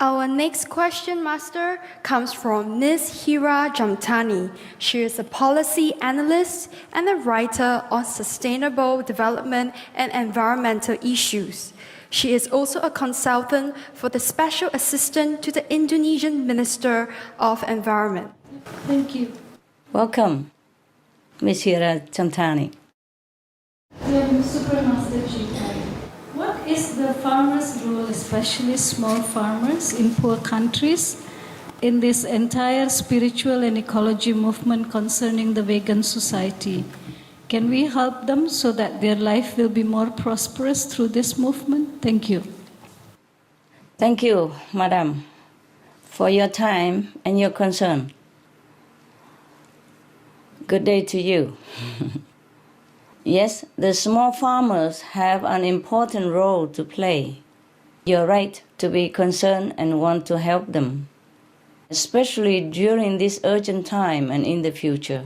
Our next question, Master, comes from Ms. Hira Jamtani. She is a policy analyst and a writer on sustainable development and environmental issues. She is also a consultant for the Special Assistant to the Indonesian Minister of Environment. Thank you. Welcome, Ms. Hira Jamtani. What is the farmer's role, especially small farmers in poor countries, in this entire spiritual and ecology movement concerning the vegan society? Can we help them so that their life will be more prosperous through this movement? Thank you. Thank you, Madam, for your time and your concern. Good day to you. Yes, the small farmers have an important role to play. You're right to be concerned and want to help them, especially during this urgent time and in the future.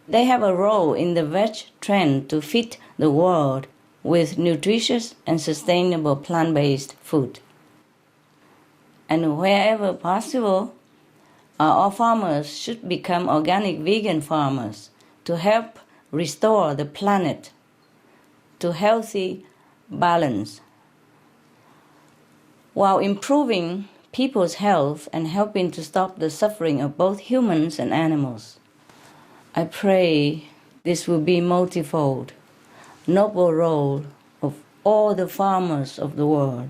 They have a role in the veg trend to feed the world with nutritious and sustainable plant-based food. And wherever possible, our farmers should become organic vegan farmers to help restore the planet to healthy balance, while improving people's health and helping to stop the suffering of both humans and animals. I pray this will be multifold, noble role of all the farmers of the world.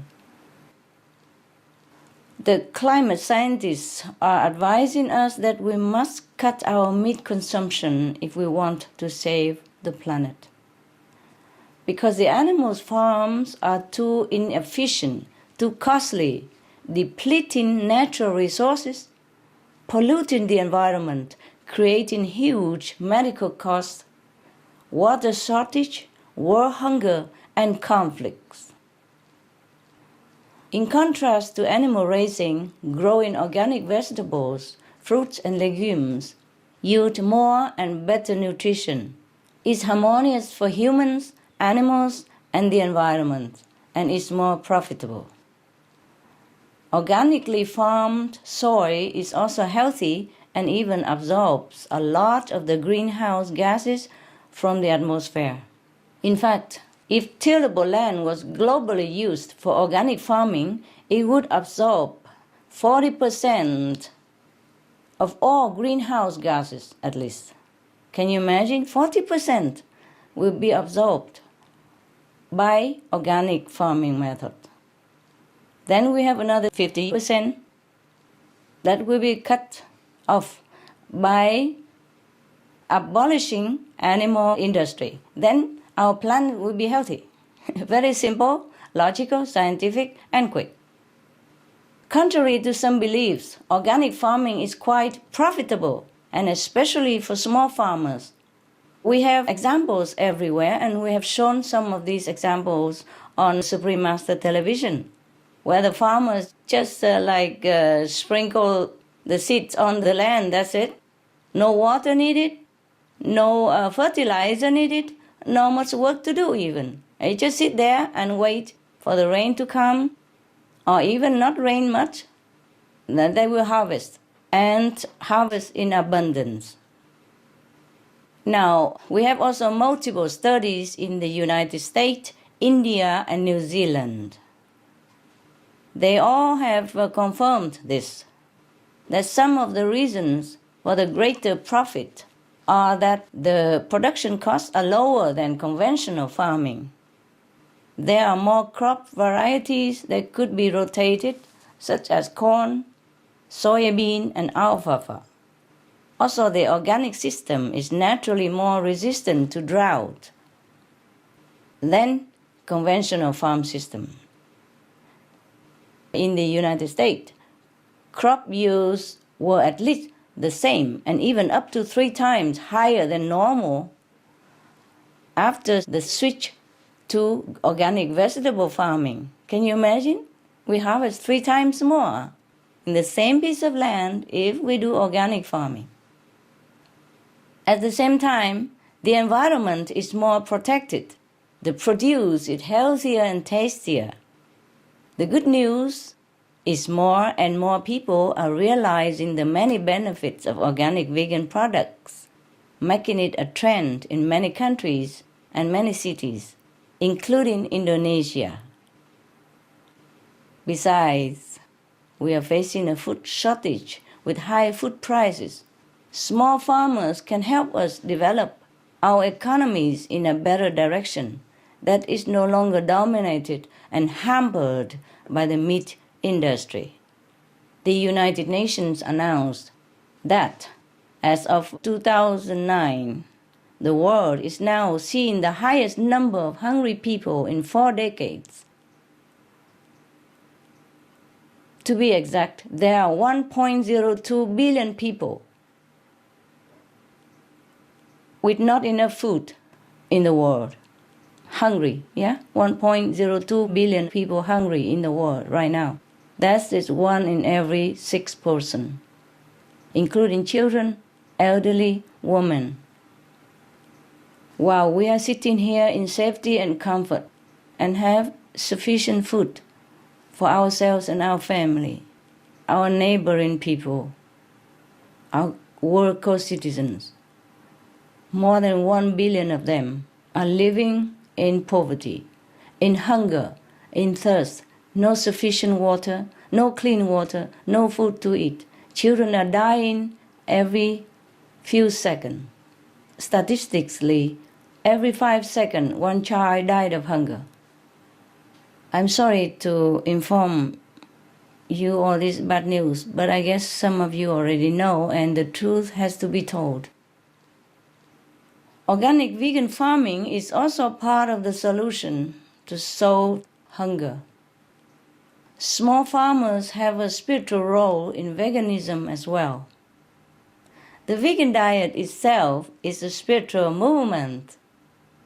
The climate scientists are advising us that we must cut our meat consumption if we want to save the planet. Because the animals' farms are too inefficient, too costly, depleting natural resources, polluting the environment, creating huge medical costs, water shortage, war hunger, and conflicts. In contrast to animal raising, growing organic vegetables, fruits and legumes yield more and better nutrition, is harmonious for humans, animals, and the environment, and is more profitable. Organically farmed soy is also healthy and even absorbs a lot of the greenhouse gases from the atmosphere. In fact, if tillable land was globally used for organic farming, it would absorb 40% of all greenhouse gases, at least. Can you imagine? 40% will be absorbed by organic farming method. Then we have another 50% that will be cut off by abolishing animal industry. Then our planet will be healthy. Very simple, logical, scientific, and quick. Contrary to some beliefs, organic farming is quite profitable, and especially for small farmers. We have examples everywhere, and we have shown some of these examples on Supreme Master Television, where the farmers just sprinkle the seeds on the land, that's it. No water needed, no fertilizer needed, not much work to do even. You just sit there and wait for the rain to come, or even not rain much. Then they will harvest, and harvest in abundance. Now, we have also multiple studies in the United States, India, and New Zealand. They all have confirmed this, that some of the reasons for the greater profit are that the production costs are lower than conventional farming. There are more crop varieties that could be rotated, such as corn, soybean, and alfalfa. Also, the organic system is naturally more resistant to drought than conventional farm system. In the United States, crop yields were at least the same and even up to 3 times higher than normal after the switch to organic vegetable farming. Can you imagine? We harvest 3 times more in the same piece of land if we do organic farming. At the same time, the environment is more protected. The produce is healthier and tastier. The good news is more and more people are realizing the many benefits of organic vegan products, making it a trend in many countries and many cities, including Indonesia. Besides, we are facing a food shortage with high food prices. Small farmers can help us develop our economies in a better direction that is no longer dominated and hampered by the meat industry. The United Nations announced that as of 2009, the world is now seeing the highest number of hungry people in 4 decades. To be exact, there are 1.02 billion people with not enough food in the world. Hungry, 1.02 billion people hungry in the world right now. That is 1 in every 6 person, including children, elderly, women. While we are sitting here in safety and comfort and have sufficient food for ourselves and our family, our neighboring people, our world co-citizens, more than 1 billion of them are living in poverty, in hunger, in thirst, no sufficient water, no clean water, no food to eat. Children are dying every few seconds. Statistically, every 5 seconds, 1 child died of hunger. I'm sorry to inform you all this bad news, but I guess some of you already know, and the truth has to be told. Organic vegan farming is also part of the solution to solve hunger. Small farmers have a spiritual role in veganism as well. The vegan diet itself is a spiritual movement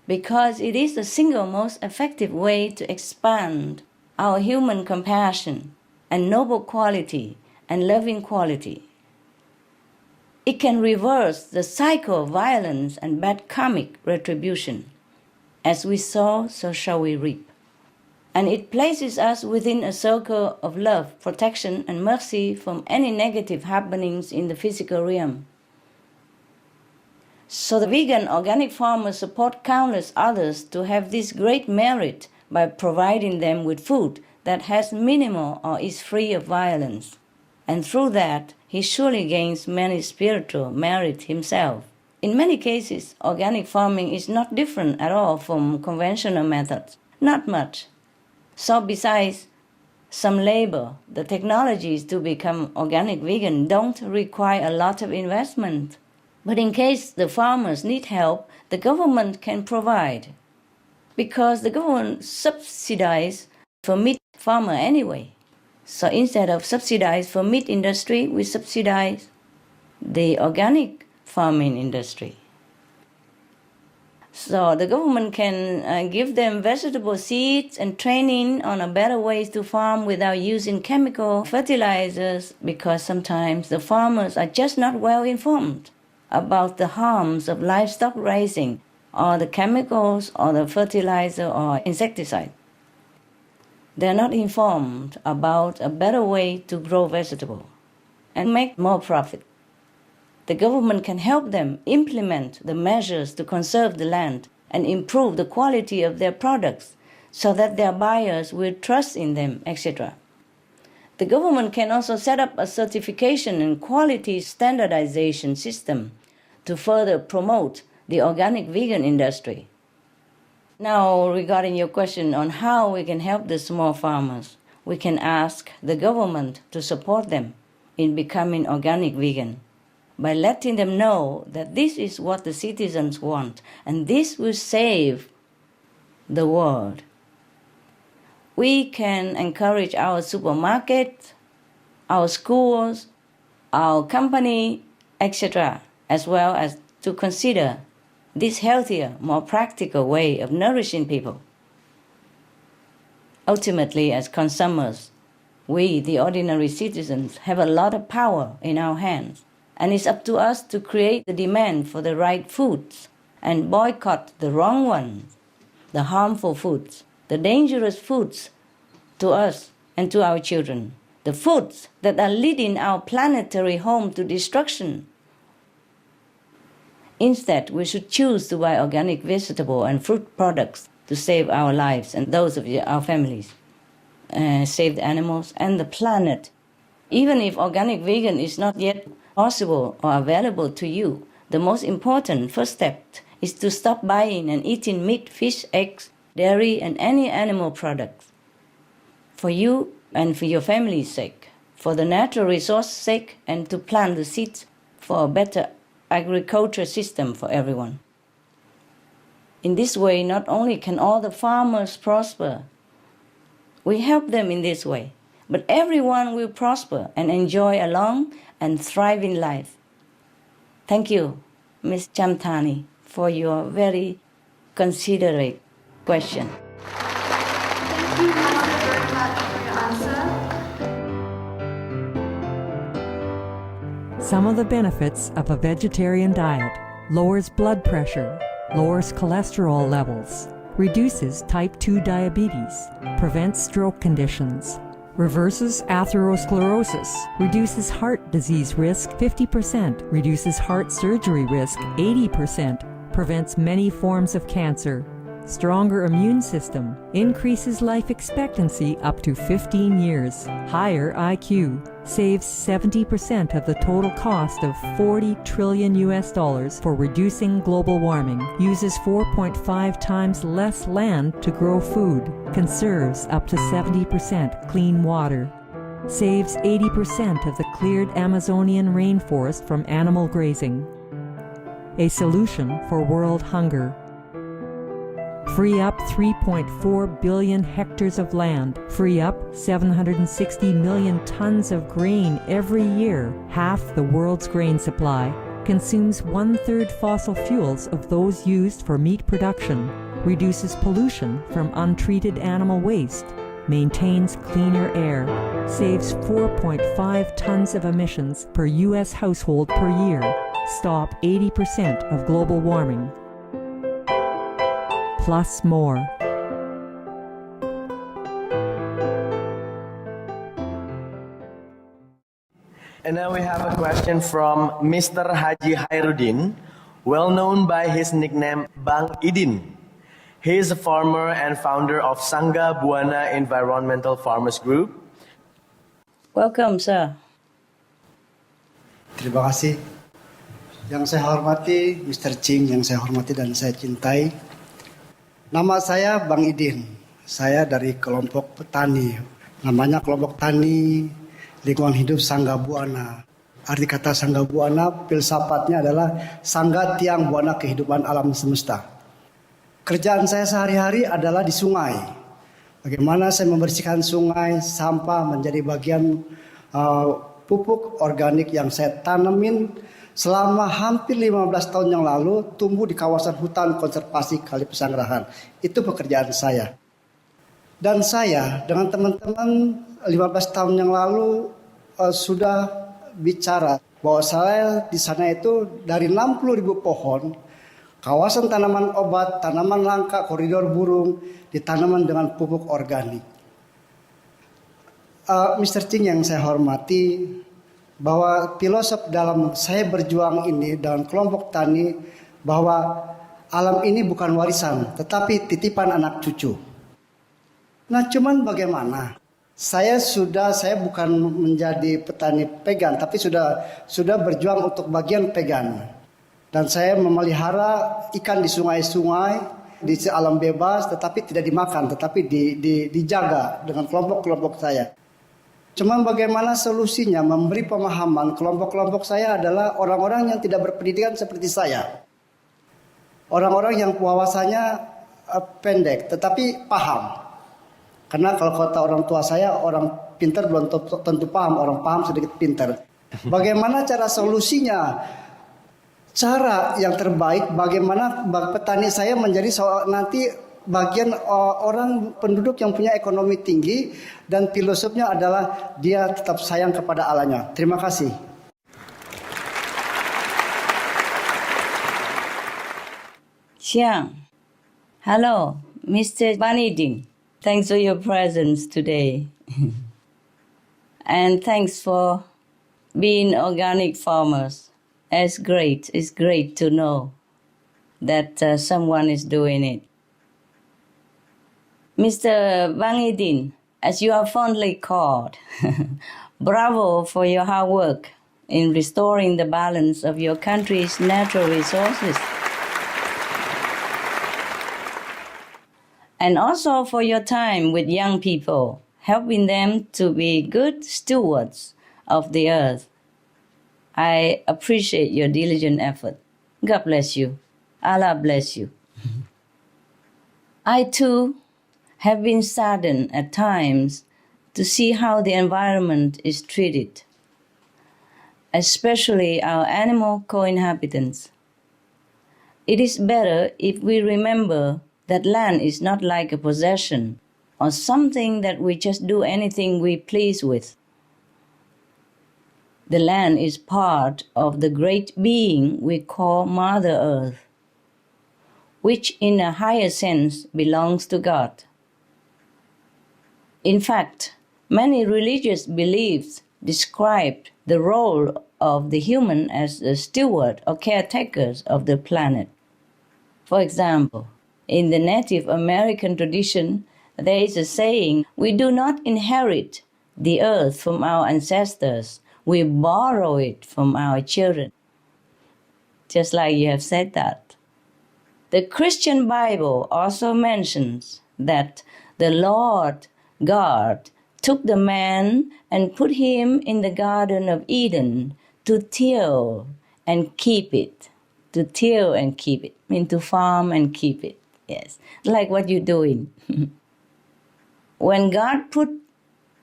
because it is the single most effective way to expand our human compassion and noble quality and loving quality. It can reverse the cycle of violence and bad karmic retribution. As we sow, so shall we reap. And it places us within a circle of love, protection, and mercy from any negative happenings in the physical realm. So the vegan organic farmers support countless others to have this great merit by providing them with food that has minimal or is free of violence. And through that, he surely gains many spiritual merit himself. In many cases, organic farming is not different at all from conventional methods. Not much. So besides some labor, the technologies to become organic vegan don't require a lot of investment. But in case the farmers need help, the government can provide. Because the government subsidizes for meat farmer anyway. So instead of subsidize for meat industry, we subsidize the organic farming industry. So the government can give them vegetable seeds and training on a better ways to farm without using chemical fertilizers, because sometimes the farmers are just not well informed about the harms of livestock raising or the chemicals or the fertilizer or insecticide. They're not informed about a better way to grow vegetable and make more profit. The government can help them implement the measures to conserve the land and improve the quality of their products so that their buyers will trust in them, etc. The government can also set up a certification and quality standardization system to further promote the organic vegan industry. Now, regarding your question on how we can help the small farmers, we can ask the government to support them in becoming organic vegan by letting them know that this is what the citizens want and this will save the world. We can encourage our supermarket, our schools, our company, etc., as well as to consider this healthier, more practical way of nourishing people. Ultimately, as consumers, we, the ordinary citizens, have a lot of power in our hands, and it's up to us to create the demand for the right foods and boycott the wrong ones, the harmful foods, the dangerous foods to us and to our children, the foods that are leading our planetary home to destruction. Instead, we should choose to buy organic vegetable and fruit products to save our lives and those of our families, save the animals and the planet. Even if organic vegan is not yet possible or available to you, the most important first step is to stop buying and eating meat, fish, eggs, dairy, and any animal products. For you and for your family's sake, for the natural resource sake, and to plant the seeds for a better agriculture system for everyone. In this way, not only can all the farmers prosper, we help them in this way, but everyone will prosper and enjoy a long and thriving life. Thank you, Ms. Chamtani, for your very considerate question. Thank you, Master, very much for your answer. Some of the benefits of a vegetarian diet: lowers blood pressure, lowers cholesterol levels, reduces type 2 diabetes, prevents stroke conditions, reverses atherosclerosis, reduces heart disease risk 50%, reduces heart surgery risk 80%, prevents many forms of cancer, stronger immune system, increases life expectancy up to 15 years, higher IQ, saves 70% of the total cost of $40 trillion for reducing global warming, uses 4.5 times less land to grow food, conserves up to 70% clean water, saves 80% of the cleared Amazonian rainforest from animal grazing. A solution for world hunger. Free up 3.4 billion hectares of land, free up 760 million tons of grain every year, half the world's grain supply, consumes 1/3 fossil fuels of those used for meat production, reduces pollution from untreated animal waste, maintains cleaner air, saves 4.5 tons of emissions per U.S. household per year, stop 80% of global warming. Plus more. And now we have a question from Mr. Haji Hairudin, well known by his nickname Bang Idin. He is a farmer and founder of Sangha Buana Environmental Farmers Group. Welcome, sir. Terima kasih. Yang saya hormati Mr. Ching, yang saya hormati dan saya cintai. Nama saya Bang Idin. Saya dari kelompok petani. Namanya kelompok tani lingkungan hidup Sangga Buana. Arti kata Sangga Buana, filsafatnya adalah Sangga Tiang Buana Kehidupan Alam Semesta. Kerjaan saya sehari-hari adalah di sungai. Bagaimana saya membersihkan sungai, sampah menjadi bagian pupuk organik yang saya tanemin selama hampir 15 tahun yang lalu, tumbuh di kawasan hutan konservasi Kali Pesanggerahan. Itu pekerjaan saya. Dan saya dengan teman-teman 15 tahun yang lalu sudah bicara bahwa saya di sana itu dari 60.000 pohon, kawasan tanaman obat, tanaman langka, koridor burung, ditanaman dengan pupuk organik. Mr. Ching yang saya hormati, bahwa filosof dalam saya berjuang ini dalam kelompok tani, bahwa alam ini bukan warisan, tetapi titipan anak cucu. Nah, cuman bagaimana? Saya bukan menjadi petani pegan, tapi sudah berjuang untuk bagian pegan. Dan saya memelihara ikan di sungai-sungai, di alam bebas, tetapi tidak dimakan, tetapi dijaga dengan kelompok-kelompok saya. Cuman bagaimana solusinya? Memberi pemahaman. Kelompok-kelompok saya adalah orang-orang yang tidak berpendidikan seperti saya. Orang-orang yang wawasannya pendek, tetapi paham. Karena kalau kata orang tua saya, orang pintar belum tentu paham, orang paham sedikit pintar. Bagaimana cara solusinya? Cara yang terbaik bagaimana petani saya menjadi nanti bagian orang penduduk yang punya ekonomi tinggi, dan filosofnya adalah dia tetap sayang kepada alamnya. Terima kasih. Xiang. Hello, Mr. Banidin. Thanks for your presence today. And thanks for being organic farmers. It's great to know that someone is doing it. Mr. Bang Idin, as you are fondly called, bravo for your hard work in restoring the balance of your country's natural resources. And also for your time with young people, helping them to be good stewards of the earth. I appreciate your diligent effort. God bless you. Allah bless you. I too have been saddened at times to see how the environment is treated, especially our animal co-inhabitants. It is better if we remember that land is not like a possession or something that we just do anything we please with. The land is part of the great being we call Mother Earth, which in a higher sense belongs to God. In fact, many religious beliefs describe the role of the human as the steward or caretakers of the planet. For example, in the Native American tradition, there is a saying, we do not inherit the earth from our ancestors, we borrow it from our children. Just like you have said that. The Christian Bible also mentions that the Lord God took the man and put him in the Garden of Eden to till and keep it. To till and keep it, mean to farm and keep it. Yes, like what you're doing. When God put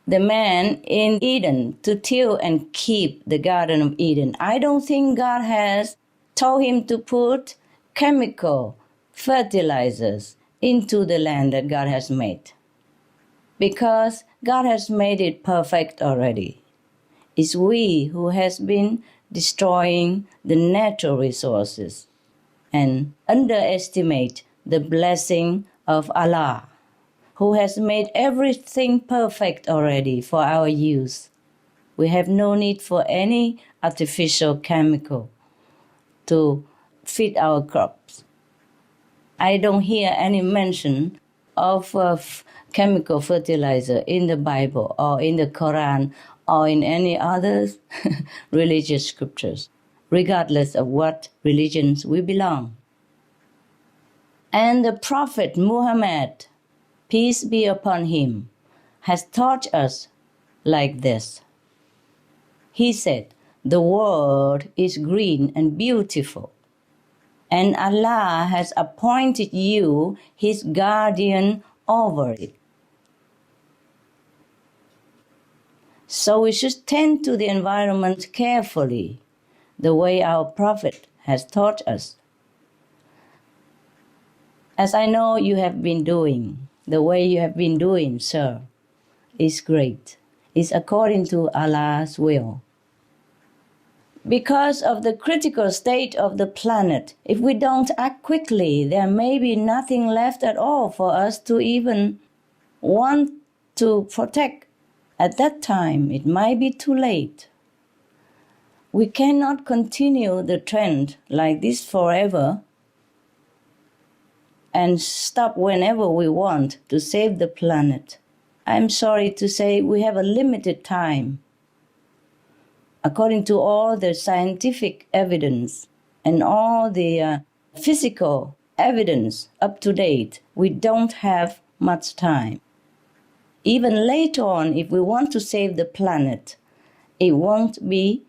the man in Eden to till and keep the Garden of Eden, I don't think God has told him to put chemical fertilizers into the land that God has made. Because God has made it perfect already. It's we who has been destroying the natural resources and underestimate the blessing of Allah, who has made everything perfect already for our use. We have no need for any artificial chemical to feed our crops. I don't hear any mention of chemical fertilizer in the Bible or in the Quran or in any other religious scriptures, regardless of what religions we belong. And the Prophet Muhammad, peace be upon him, has taught us like this. He said, the world is green and beautiful, and Allah has appointed you his guardian over it. So we should tend to the environment carefully, the way our Prophet has taught us. As I know you have been doing, the way you have been doing, sir, is great. It's according to Allah's will. Because of the critical state of the planet, if we don't act quickly, there may be nothing left at all for us to even want to protect. At that time, it might be too late. We cannot continue the trend like this forever and stop whenever we want to save the planet. I'm sorry to say we have a limited time. According to all the scientific evidence and all the physical evidence up to date, we don't have much time. Even later on, if we want to save the planet, it won't be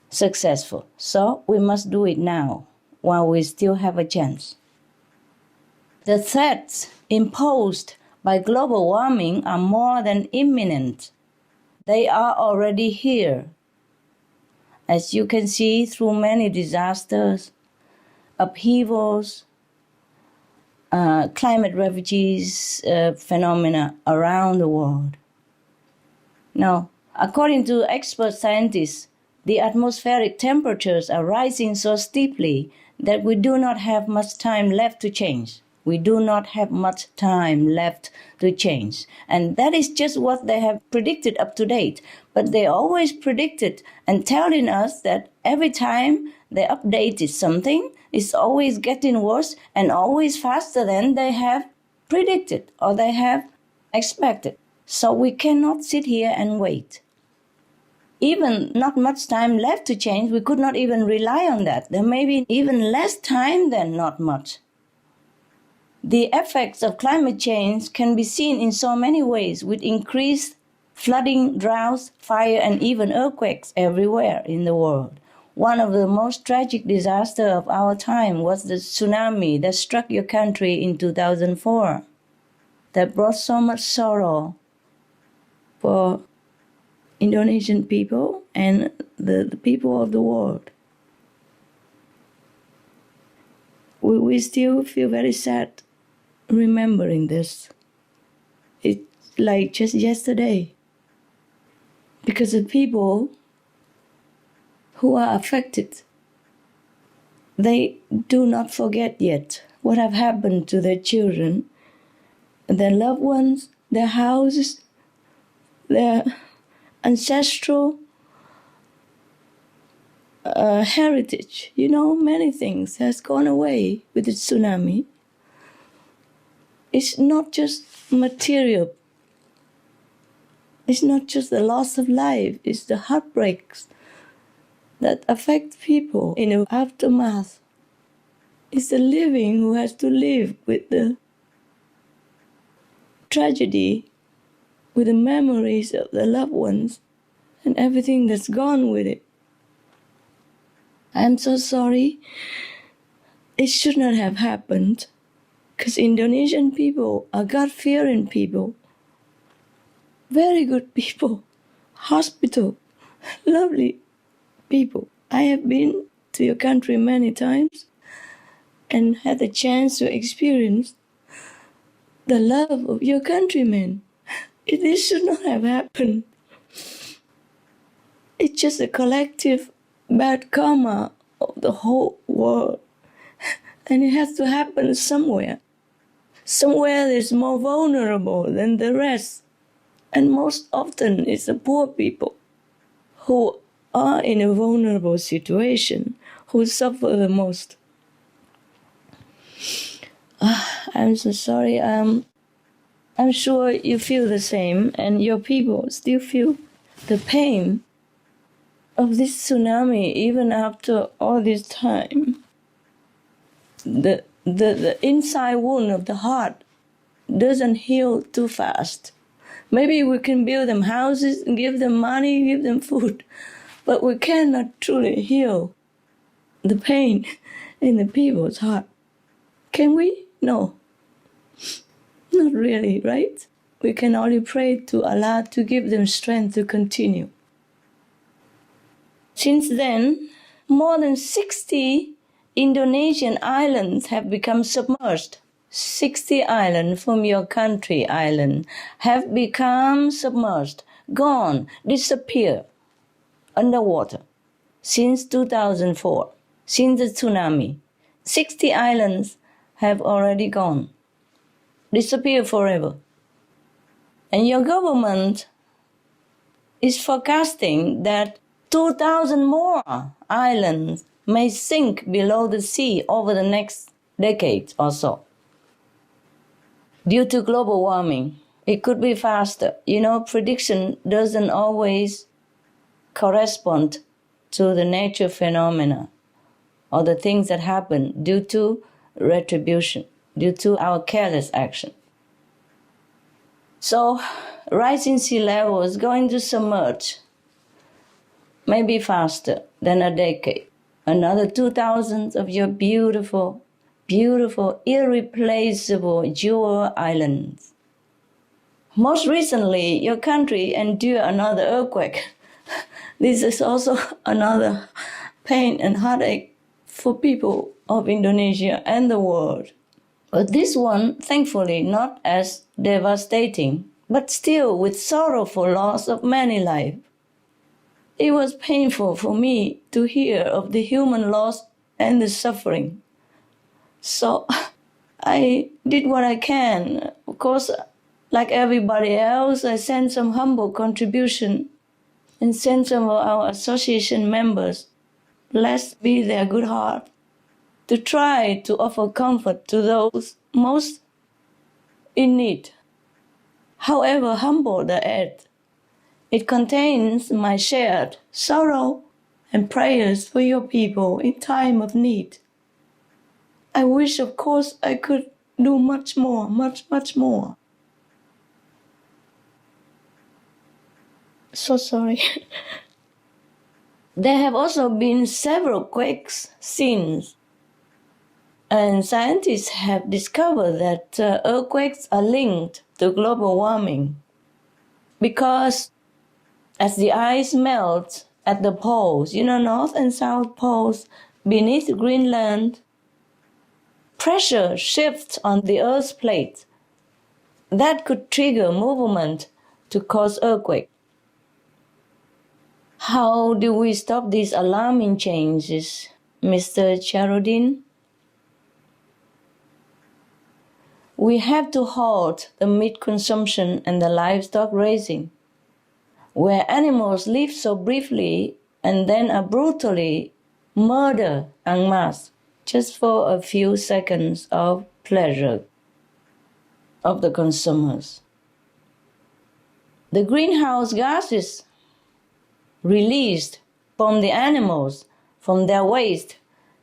successful. So we must do it now, while we still have a chance. The threats imposed by global warming are more than imminent. They are already here. As you can see through many disasters, upheavals, climate refugees phenomena around the world. Now, according to expert scientists, the atmospheric temperatures are rising so steeply that we do not have much time left to change. We do not have much time left to change. And that is just what they have predicted up to date. But they always predicted and telling us that every time they updated something, it's always getting worse and always faster than they have predicted or they have expected. So we cannot sit here and wait. Even not much time left to change, we could not even rely on that. There may be even less time than not much. The effects of climate change can be seen in so many ways, with increased flooding, droughts, fire, and even earthquakes everywhere in the world. One of the most tragic disasters of our time was the tsunami that struck your country in 2004, that brought so much sorrow for Indonesian people and the people of the world. We still feel very sad remembering this. It's like just yesterday. Because the people who are affected, they do not forget yet what have happened to their children, their loved ones, their houses, their ancestral heritage. Many things has gone away with the tsunami. It's not just material. It's not just the loss of life. It's the heartbreaks that affect people in the aftermath. It's the living who has to live with the tragedy, with the memories of the loved ones and everything that's gone with it. I'm so sorry. It should not have happened, because Indonesian people are God-fearing people, very good people, hospitable, lovely people. I have been to your country many times and had the chance to experience the love of your countrymen. This should not have happened. It's just a collective bad karma of the whole world. And it has to happen somewhere. Somewhere that's more vulnerable than the rest. And most often it's the poor people who are in a vulnerable situation, who suffer the most. I'm so sorry. I'm sure you feel the same, and your people still feel the pain of this tsunami even after all this time. The inside wound of the heart doesn't heal too fast. Maybe we can build them houses, give them money, give them food, but we cannot truly heal the pain in the people's heart. Can we? No. Not really, right? We can only pray to Allah to give them strength to continue. Since then, more than 60 Indonesian islands have become submerged. 60 islands from your country island have become submerged, gone, disappeared, underwater. Since 2004, since the tsunami, 60 islands have already gone, disappeared forever. And your government is forecasting that 2,000 more islands may sink below the sea over the next decade or so. Due to global warming, it could be faster. Prediction doesn't always correspond to the nature phenomena or the things that happen due to retribution, due to our careless action. So, rising sea level is going to submerge, maybe faster than a decade. Another 2,000 of your beautiful, beautiful, irreplaceable jewel islands. Most recently, your country endured another earthquake. This is also another pain and heartache for people of Indonesia and the world. But this one, thankfully, not as devastating, but still with sorrowful loss of many lives. It was painful for me to hear of the human loss and the suffering. So I did what I can. Of course, like everybody else, I sent some humble contribution and sent some of our association members, blessed be their good heart, to try to offer comfort to those most in need. However humble the aid, it contains my shared sorrow and prayers for your people in time of need. I wish, of course, I could do much more, much more. So sorry. There have also been several quakes since, and scientists have discovered that earthquakes are linked to global warming because as the ice melts at the poles, North and South poles beneath Greenland, pressure shifts on the Earth's plate. That could trigger movement to cause earthquake. How do we stop these alarming changes, Mr. Charudin? We have to halt the meat consumption and the livestock raising, where animals live so briefly and then are brutally murdered en masse just for a few seconds of pleasure of the consumers. The greenhouse gases released from the animals, from their waste,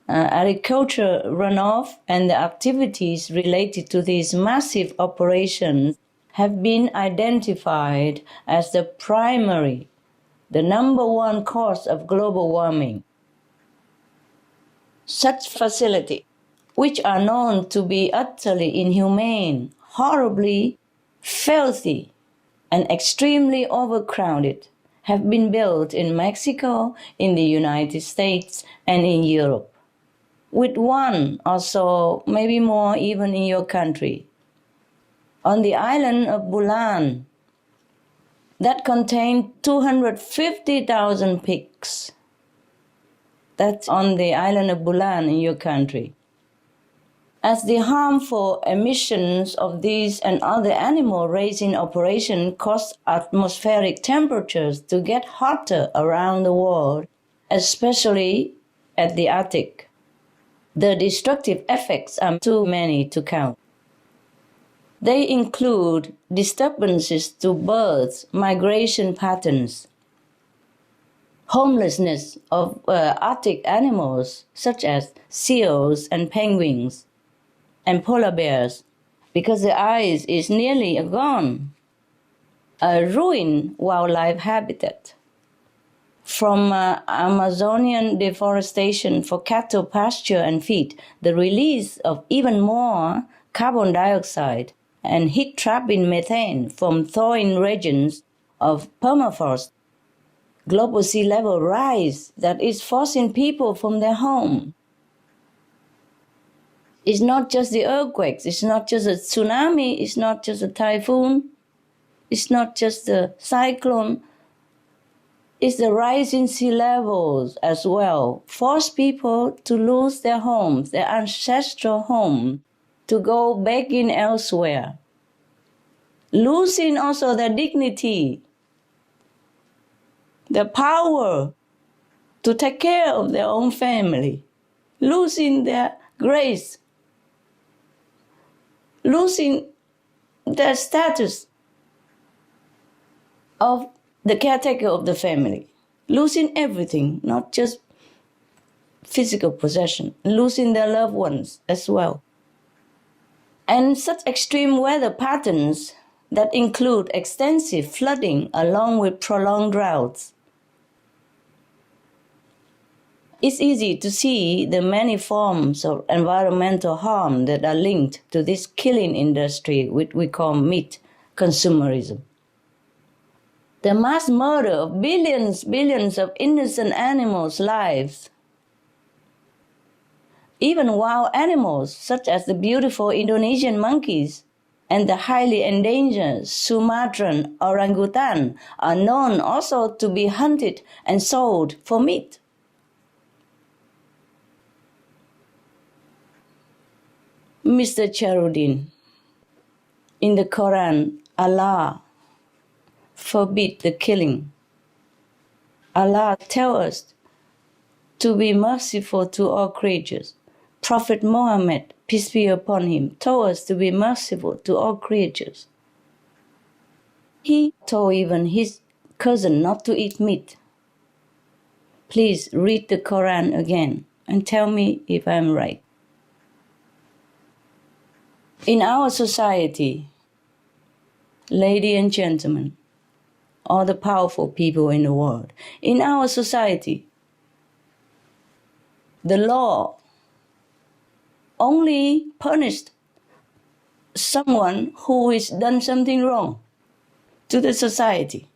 agriculture runoff, and the activities related to these massive operations have been identified as the primary, the number one cause of global warming. Such facilities, which are known to be utterly inhumane, horribly filthy, and extremely overcrowded, have been built in Mexico, in the United States, and in Europe, with one or so, maybe more even in your country. On the island of Bulan, that contained 250,000 pigs. That's on the island of Bulan in your country. As the harmful emissions of these and other animal raising operations cause atmospheric temperatures to get hotter around the world, especially at the Arctic, the destructive effects are too many to count. They include disturbances to birds' migration patterns, homelessness of Arctic animals such as seals and penguins, and polar bears, because the ice is nearly gone, a ruined wildlife habitat. From Amazonian deforestation for cattle pasture and feed, the release of even more carbon dioxide and heat-trapping methane from thawing regions of permafrost, global sea level rise that is forcing people from their home. It's not just the earthquakes, it's not just a tsunami, it's not just a typhoon, it's not just the cyclone, it's the rising sea levels as well. Force people to lose their homes, their ancestral home, to go begging elsewhere. Losing also their dignity, the power to take care of their own family, losing their grace, losing their status of the caretaker of the family, losing everything, not just physical possession, losing their loved ones as well. And such extreme weather patterns that include extensive flooding along with prolonged droughts. It's easy to see the many forms of environmental harm that are linked to this killing industry, which we call meat consumerism. The mass murder of billions of innocent animals' lives. Even wild animals, such as the beautiful Indonesian monkeys and the highly endangered Sumatran orangutan, are known also to be hunted and sold for meat. Mr. Charudin, in the Quran, Allah forbid the killing. Allah tells us to be merciful to all creatures. Prophet Muhammad, peace be upon him, told us to be merciful to all creatures. He told even his cousin not to eat meat. Please read the Quran again and tell me if I'm right. In our society, ladies and gentlemen, all the powerful people in the world, in our society, the law only punished someone who has done something wrong to the society.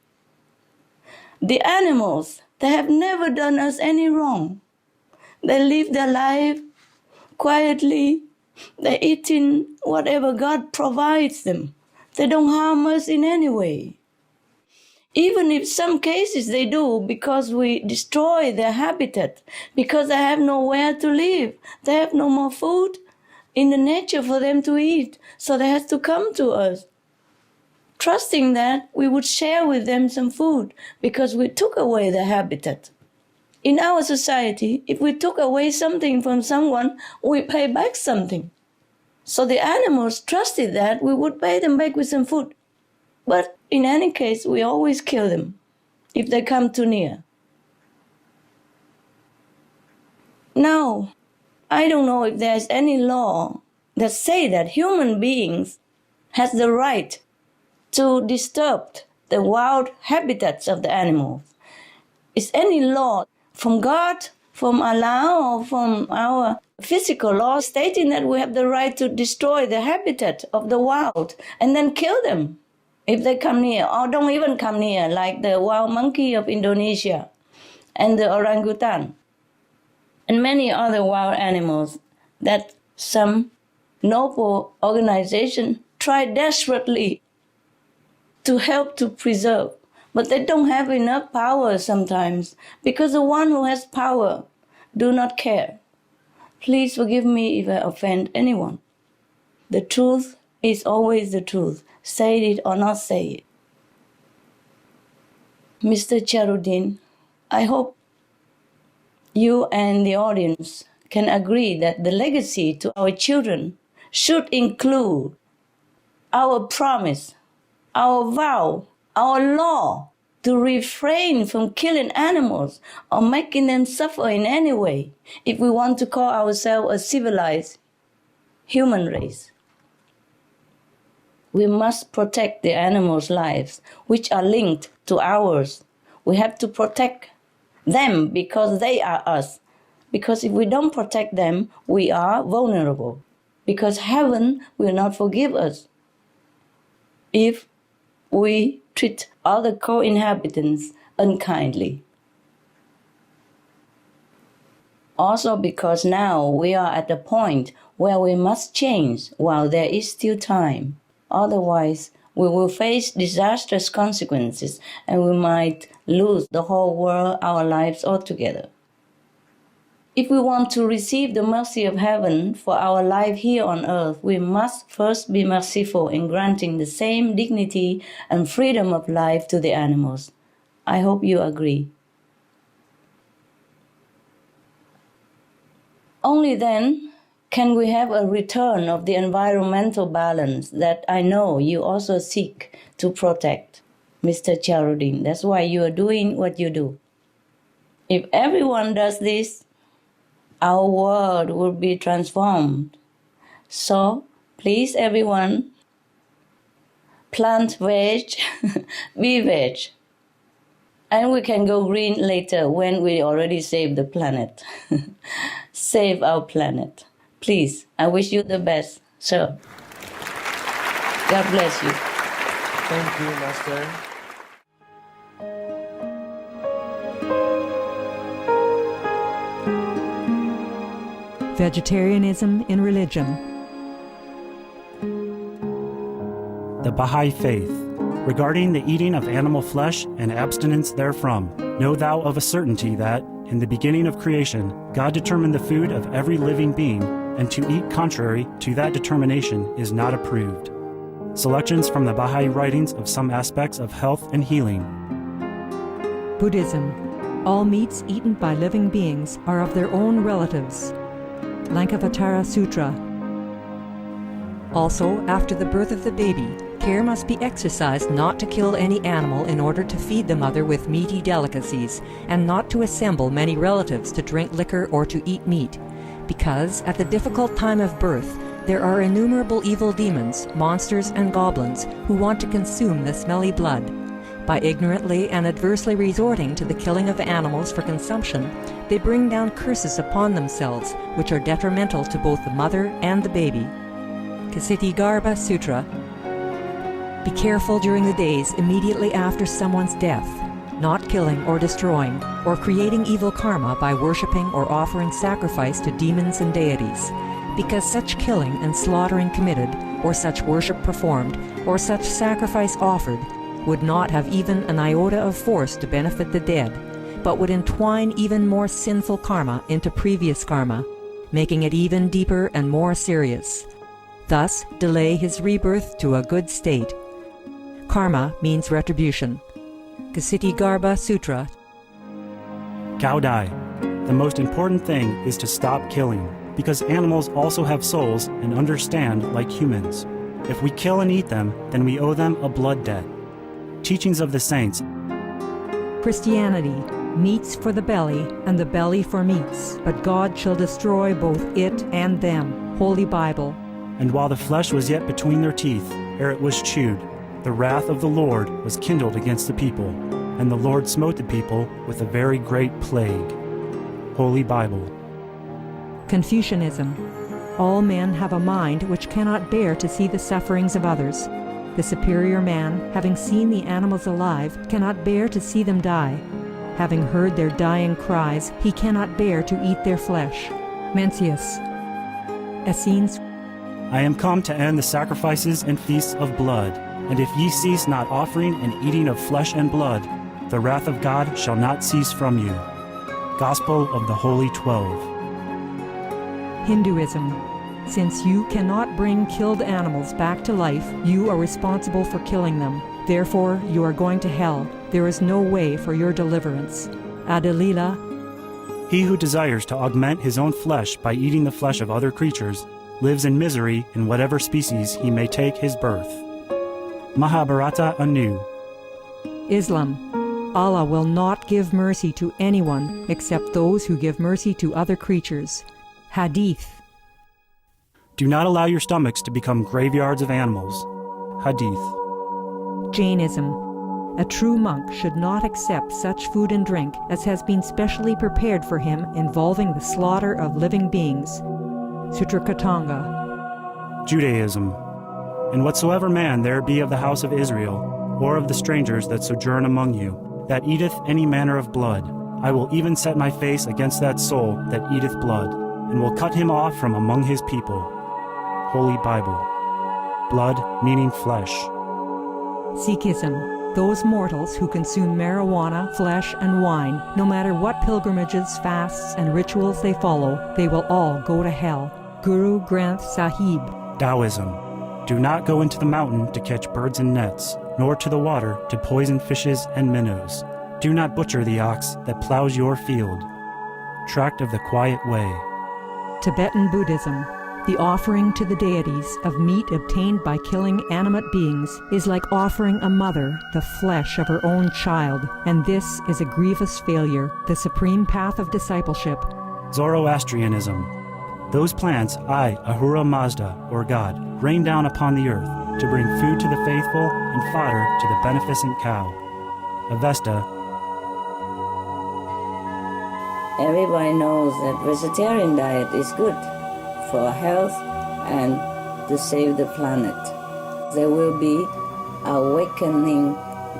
The animals, they have never done us any wrong. They live their life quietly. They're eating whatever God provides them. They don't harm us in any way. Even if some cases they do because we destroy their habitat, because they have nowhere to live. They have no more food in the nature for them to eat. So they have to come to us, trusting that we would share with them some food because we took away their habitat. In our society, if we took away something from someone, we pay back something. So the animals trusted that we would pay them back with some food. But in any case, we always kill them if they come too near. Now, I don't know if there's any law that say that human beings has the right to disturb the wild habitats of the animals. Is any law from God, from Allah, or from our physical law stating that we have the right to destroy the habitat of the wild and then kill them if they come near, or don't even come near, like the wild monkey of Indonesia and the orangutan and many other wild animals that some noble organization try desperately to help to preserve. But they don't have enough power sometimes, because the one who has power do not care. Please forgive me if I offend anyone. The truth is always the truth, say it or not say it. Mr. Charudin, I hope you and the audience can agree that the legacy to our children should include our promise, our vow, our law to refrain from killing animals or making them suffer in any way if we want to call ourselves a civilized human race. We must protect the animals' lives, which are linked to ours. We have to protect them because they are us. Because if we don't protect them, we are vulnerable. Because heaven will not forgive us if we treat other co-inhabitants unkindly. Also because now we are at the point where we must change while there is still time. Otherwise, we will face disastrous consequences and we might lose the whole world, our lives altogether. If we want to receive the mercy of heaven for our life here on earth, we must first be merciful in granting the same dignity and freedom of life to the animals. I hope you agree. Only then can we have a return of the environmental balance that I know you also seek to protect, Mr. Charudin. That's why you are doing what you do. If everyone does this, our world will be transformed. So, please everyone, plant veg, be veg. And we can go green later when we already saved the planet. Save our planet. Please, I wish you the best, sir. God bless you. Thank you, Master. Vegetarianism in religion. The Baha'i Faith. Regarding the eating of animal flesh and abstinence therefrom, know thou of a certainty that, in the beginning of creation, God determined the food of every living being and to eat contrary to that determination is not approved. Selections from the Baha'i writings of some aspects of health and healing. Buddhism. All meats eaten by living beings are of their own relatives. Lankavatara Sutra. Also, after the birth of the baby, care must be exercised not to kill any animal in order to feed the mother with meaty delicacies, and not to assemble many relatives to drink liquor or to eat meat, because at the difficult time of birth, there are innumerable evil demons, monsters, and goblins who want to consume the smelly blood. By ignorantly and adversely resorting to the killing of animals for consumption, they bring down curses upon themselves, which are detrimental to both the mother and the baby. Ksitigarbha Sutra. Be careful during the days immediately after someone's death, not killing or destroying, or creating evil karma by worshipping or offering sacrifice to demons and deities, because such killing and slaughtering committed, or such worship performed, or such sacrifice offered, would not have even an iota of force to benefit the dead, but would entwine even more sinful karma into previous karma, making it even deeper and more serious. Thus, delay his rebirth to a good state. Karma means retribution. Ksitigarbha Sutra. Cao Dai. The most important thing is to stop killing, because animals also have souls and understand like humans. If we kill and eat them, then we owe them a blood debt. Teachings of the Saints. Christianity. Meats for the belly, and the belly for meats, but God shall destroy both it and them. Holy Bible. And while the flesh was yet between their teeth, ere it was chewed, the wrath of the Lord was kindled against the people, and the Lord smote the people with a very great plague. Holy Bible. Confucianism. All men have a mind which cannot bear to see the sufferings of others. The superior man, having seen the animals alive, cannot bear to see them die. Having heard their dying cries, he cannot bear to eat their flesh. Mencius. Essenes. I am come to end the sacrifices and feasts of blood, and if ye cease not offering and eating of flesh and blood, the wrath of God shall not cease from you. Gospel of the Holy 12. Hinduism. Since you cannot bring killed animals back to life, you are responsible for killing them. Therefore, you are going to hell. There is no way for your deliverance. Adalila. He who desires to augment his own flesh by eating the flesh of other creatures lives in misery in whatever species he may take his birth. Mahabharata anew. Islam. Allah will not give mercy to anyone except those who give mercy to other creatures. Hadith. Do not allow your stomachs to become graveyards of animals. Hadith. Jainism. A true monk should not accept such food and drink as has been specially prepared for him involving the slaughter of living beings. Sutrakatanga. Judaism. And whatsoever man there be of the house of Israel, or of the strangers that sojourn among you, that eateth any manner of blood, I will even set my face against that soul that eateth blood, and will cut him off from among his people. Holy Bible. Blood meaning flesh. Sikhism. Those mortals who consume marijuana, flesh, and wine, no matter what pilgrimages, fasts, and rituals they follow, they will all go to hell. Guru Granth Sahib. Taoism. Do not go into the mountain to catch birds and nets, nor to the water to poison fishes and minnows. Do not butcher the ox that plows your field. Tract of the Quiet Way. Tibetan Buddhism. The offering to the deities of meat obtained by killing animate beings is like offering a mother the flesh of her own child, and this is a grievous failure, the supreme path of discipleship. Zoroastrianism. Those plants I, Ahura Mazda, or God, rain down upon the earth to bring food to the faithful and fodder to the beneficent cow. Avesta. Everybody knows that vegetarian diet is good for health and to save the planet. They will be awakening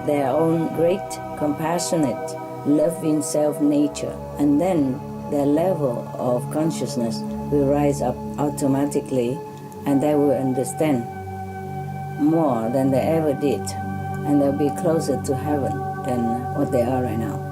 their own great, compassionate, loving self-nature, and then their level of consciousness will rise up automatically, and they will understand more than they ever did, and they'll be closer to heaven than what they are right now.